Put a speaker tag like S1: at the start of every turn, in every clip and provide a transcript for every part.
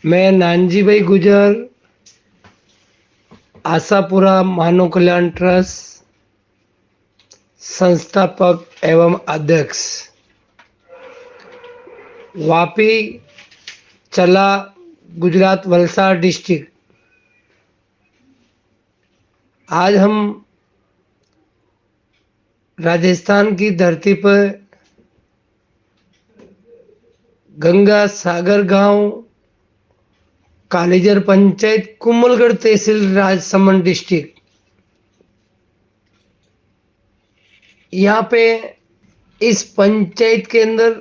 S1: मैं नानजी भाई गुजर, आशापुरा मानव कल्याण ट्रस्ट संस्थापक एवं अध्यक्ष, वापी, चला, गुजरात, वलसाड डिस्ट्रिक्ट। आज हम राजस्थान की धरती पर गंगा सागर गांव, कालीजर पंचायत, कुमलगढ़ तहसील, राजसमंद डिस्ट्रिक्ट। यहाँ पे इस पंचायत के अंदर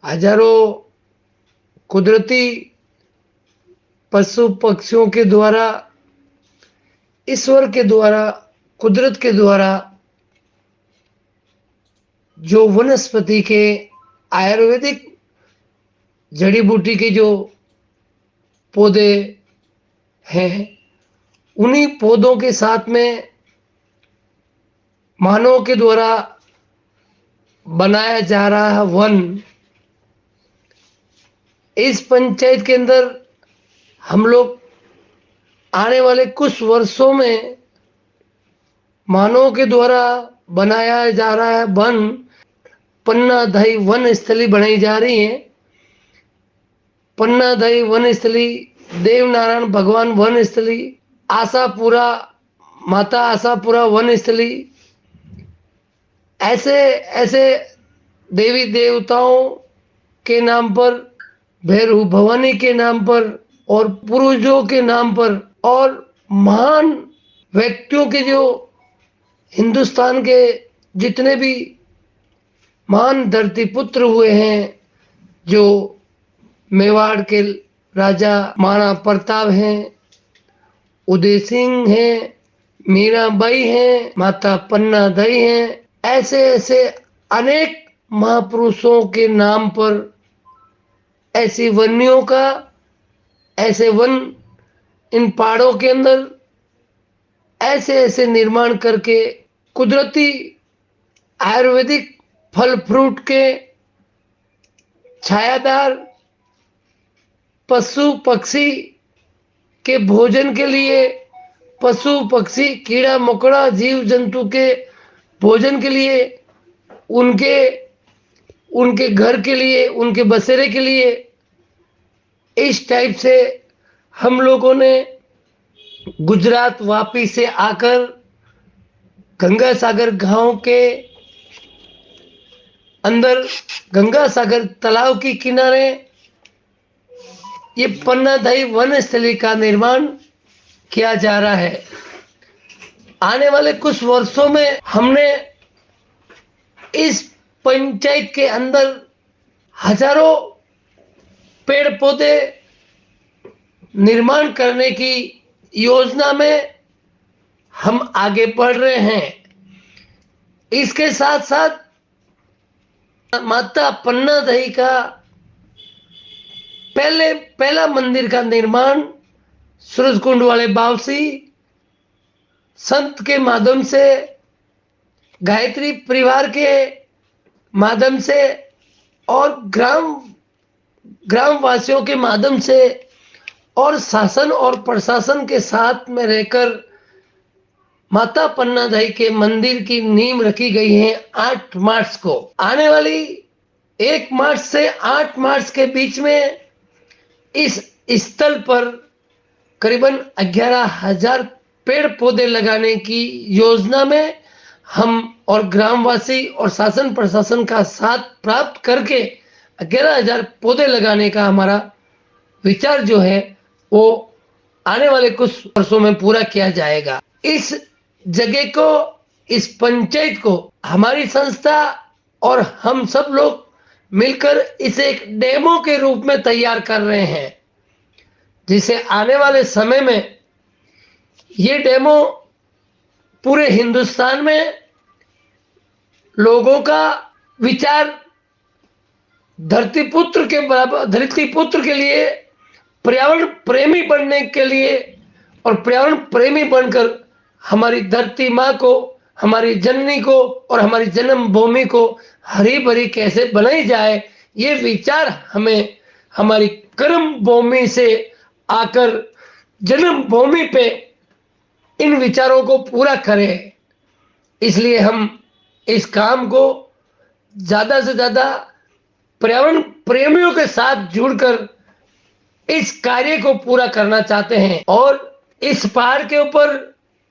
S1: हजारों कुदरती पशु पक्षियों के द्वारा, ईश्वर के द्वारा, कुदरत के द्वारा जो वनस्पति के आयुर्वेदिक जड़ी बूटी के जो पौधे हैं, उन्हीं पौधों के साथ में मानव के द्वारा बनाया जा रहा है वन। इस पंचायत के अंदर हम लोग आने वाले कुछ वर्षों में मानव के द्वारा बनाया जा रहा है वन, पन्ना दही वन स्थली बनाई जा रही है। पन्ना दही वन स्थली, देवनारायण भगवान वन स्थली, आशापुरा माता आशापुरा वन स्थली, ऐसे ऐसे देवी देवताओं के नाम पर, भैरव भवानी के नाम पर और पूर्वजों के नाम पर और महान व्यक्तियों के, जो हिंदुस्तान के जितने भी महान धरती पुत्र हुए हैं, जो मेवाड़ के राजा महाराणा प्रताप हैं, उदय सिंह हैं, मीराबाई हैं, माता पन्ना दई हैं, ऐसे ऐसे अनेक महापुरुषों के नाम पर ऐसी वन्यों का, ऐसे वन इन पहाड़ों के अंदर ऐसे ऐसे निर्माण करके कुदरती आयुर्वेदिक फल फ्रूट के, छायादार पशु पक्षी के भोजन के लिए, पशु पक्षी कीड़ा मकोड़ा जीव जंतु के भोजन के लिए, उनके उनके घर के लिए, उनके बसेरे के लिए, इस टाइप से हम लोगों ने गुजरात वापी से आकर गंगा सागर गांव के अंदर, गंगा सागर तालाब के किनारे ये पन्ना दही वन स्थली का निर्माण किया जा रहा है। आने वाले कुछ वर्षों में हमने इस पंचायत के अंदर हजारों पेड़ पौधे निर्माण करने की योजना में हम आगे बढ़ रहे हैं। इसके साथ साथ माता पन्ना दही का पहला मंदिर का निर्माण सूरजकुंड वाले बावसी संत के माध्यम से, गायत्री परिवार के माध्यम से और ग्रामवासियों के माध्यम से और शासन और प्रशासन के साथ में रहकर माता पन्ना दही के मंदिर की नींव रखी गई है 8 मार्च को। आने वाली 1 मार्च से 8 मार्च के बीच में इस स्थल पर करीबन 11,000 पेड़ पौधे लगाने की योजना में हम और ग्रामवासी और शासन प्रशासन का साथ प्राप्त करके 11,000 पौधे लगाने का हमारा विचार जो है वो आने वाले कुछ वर्षों में पूरा किया जाएगा। इस जगह को, इस पंचायत को हमारी संस्था और हम सब लोग मिलकर इसे एक डेमो के रूप में तैयार कर रहे हैं, जिसे आने वाले समय में ये डेमो पूरे हिंदुस्तान में लोगों का विचार धरती पुत्र के लिए, पर्यावरण प्रेमी बनने के लिए और पर्यावरण प्रेमी बनकर हमारी धरती माँ को, हमारी जननी को और हमारी जन्मभूमि को हरी भरी कैसे बनाई जाए, ये विचार हमें हमारी कर्म भूमि से आकर जन्म भूमि पे इन विचारों को पूरा करें। इसलिए हम इस काम को ज्यादा से ज्यादा पर्यावरण प्रेमियों के साथ जुड़कर इस कार्य को पूरा करना चाहते हैं। और इस पहाड़ के ऊपर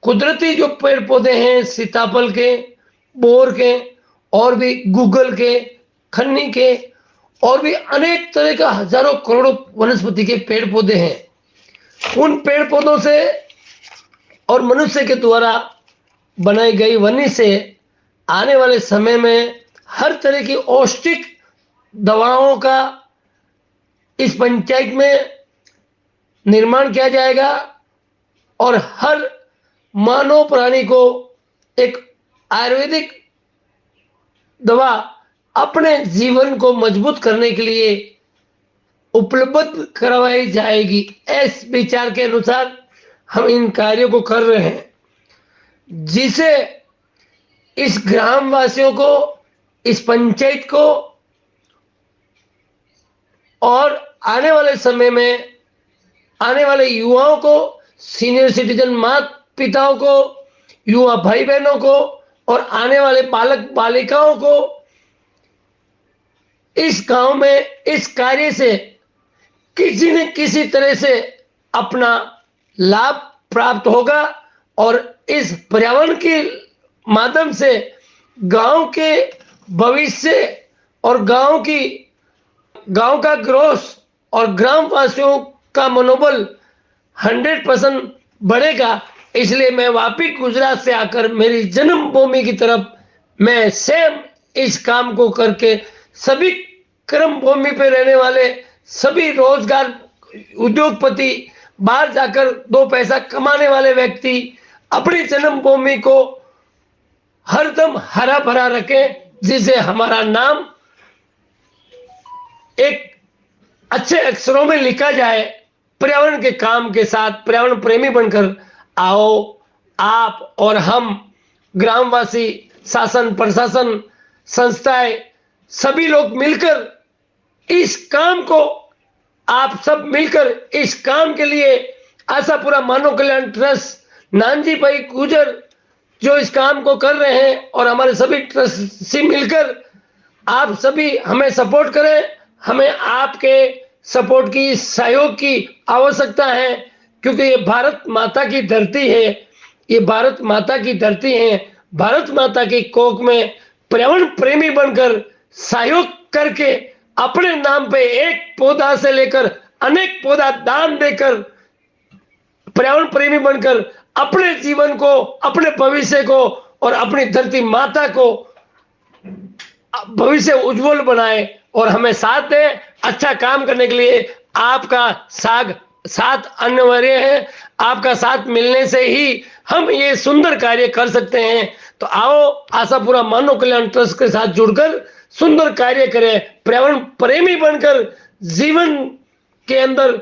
S1: कुदरती जो पेड़ पौधे हैं, सीताफल के, बोर के, और भी गूगल के, खन्नी के, और भी अनेक तरह का हजारों करोड़ों वनस्पति के पेड़ पौधे हैं। उन पेड़ पौधों से और मनुष्य के द्वारा बनाई गई वन्य से आने वाले समय में हर तरह की औषधिक दवाओं का इस पंचायत में निर्माण किया जाएगा और हर मानव प्राणी को एक आयुर्वेदिक दवा अपने जीवन को मजबूत करने के लिए उपलब्ध करवाई जाएगी। इस विचार के अनुसार हम इन कार्यों को कर रहे हैं, जिसे इस ग्राम वासियों को, इस पंचायत को और आने वाले समय में आने वाले युवाओं को, सीनियर सिटीजन माता पिताओं को, युवा भाई बहनों को और आने वाले बालक बालिकाओं को इस गांव में इस कार्य से किसी न किसी तरह से अपना लाभ प्राप्त होगा और इस पर्यावरण के माध्यम से गांव के भविष्य और गांव का ग्रोथ और ग्रामवासियों का मनोबल 100% बढ़ेगा। इसलिए मैं वापिस गुजरात से आकर मेरी जन्मभूमि की तरफ मैं सेम इस काम को करके सभी कर्म भूमि पे रहने वाले सभी रोजगार उद्योगपति, बाहर जाकर 2 पैसा कमाने वाले व्यक्ति अपनी जन्मभूमि को हरदम हरा भरा रखें, जिससे हमारा नाम एक अच्छे अक्षरों में लिखा जाए। पर्यावरण के काम के साथ पर्यावरण प्रेमी बनकर आओ, आप और हम ग्रामवासी, शासन प्रशासन, संस्थाएं, सभी लोग मिलकर इस काम को, आप सब मिलकर इस काम के लिए आशापुरा मानव कल्याण ट्रस्ट, नानजी भाई गुजर जो इस काम को कर रहे हैं और हमारे सभी ट्रस्ट से मिलकर आप सभी हमें सपोर्ट करें। हमें आपके सपोर्ट की, सहयोग की आवश्यकता है, क्योंकि ये भारत माता की धरती है, ये भारत माता की धरती है। भारत माता की कोख में पर्यावरण प्रेमी बनकर सहयोग करके अपने नाम पे एक पौधा से लेकर अनेक पौधा दान देकर पर्यावरण प्रेमी बनकर अपने जीवन को, अपने भविष्य को और अपनी धरती माता को भविष्य उज्जवल बनाए और हमें साथ दे। अच्छा काम करने के लिए आपका साथ अनिवार्य है। आपका साथ मिलने से ही हम ये सुंदर कार्य कर सकते हैं। तो आओ आशापुरा मानव कल्याण ट्रस्ट के साथ जुड़कर सुंदर कार्य करें, पर्यावरण प्रेमी बनकर जीवन के अंदर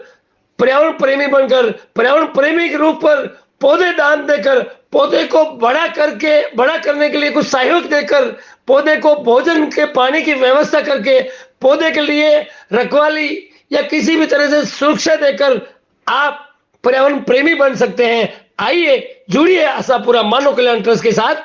S1: पर्यावरण प्रेमी बनकर, पर्यावरण प्रेमी के रूप पर पौधे दान देकर, पौधे को बड़ा करने के लिए कुछ सहयोग देकर, पौधे को भोजन के पानी की व्यवस्था करके, पौधे के लिए रखवाली या किसी भी तरह से सुरक्षा देकर आप पर्यावरण प्रेमी बन सकते हैं। आइए जुड़िए आशापुरा मानव कल्याण ट्रस्ट के साथ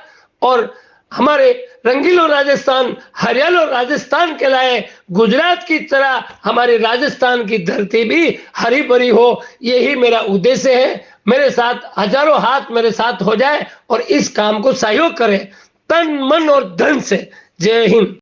S1: और हमारे रंगीलो राजस्थान, हरियालो राजस्थान के लाए गुजरात की तरह हमारे राजस्थान की धरती भी हरी भरी हो, यही मेरा उद्देश्य है। मेरे साथ हजारों हाथ मेरे साथ हो जाए और इस काम को सहयोग करें तन मन और धन से। जय हिंद।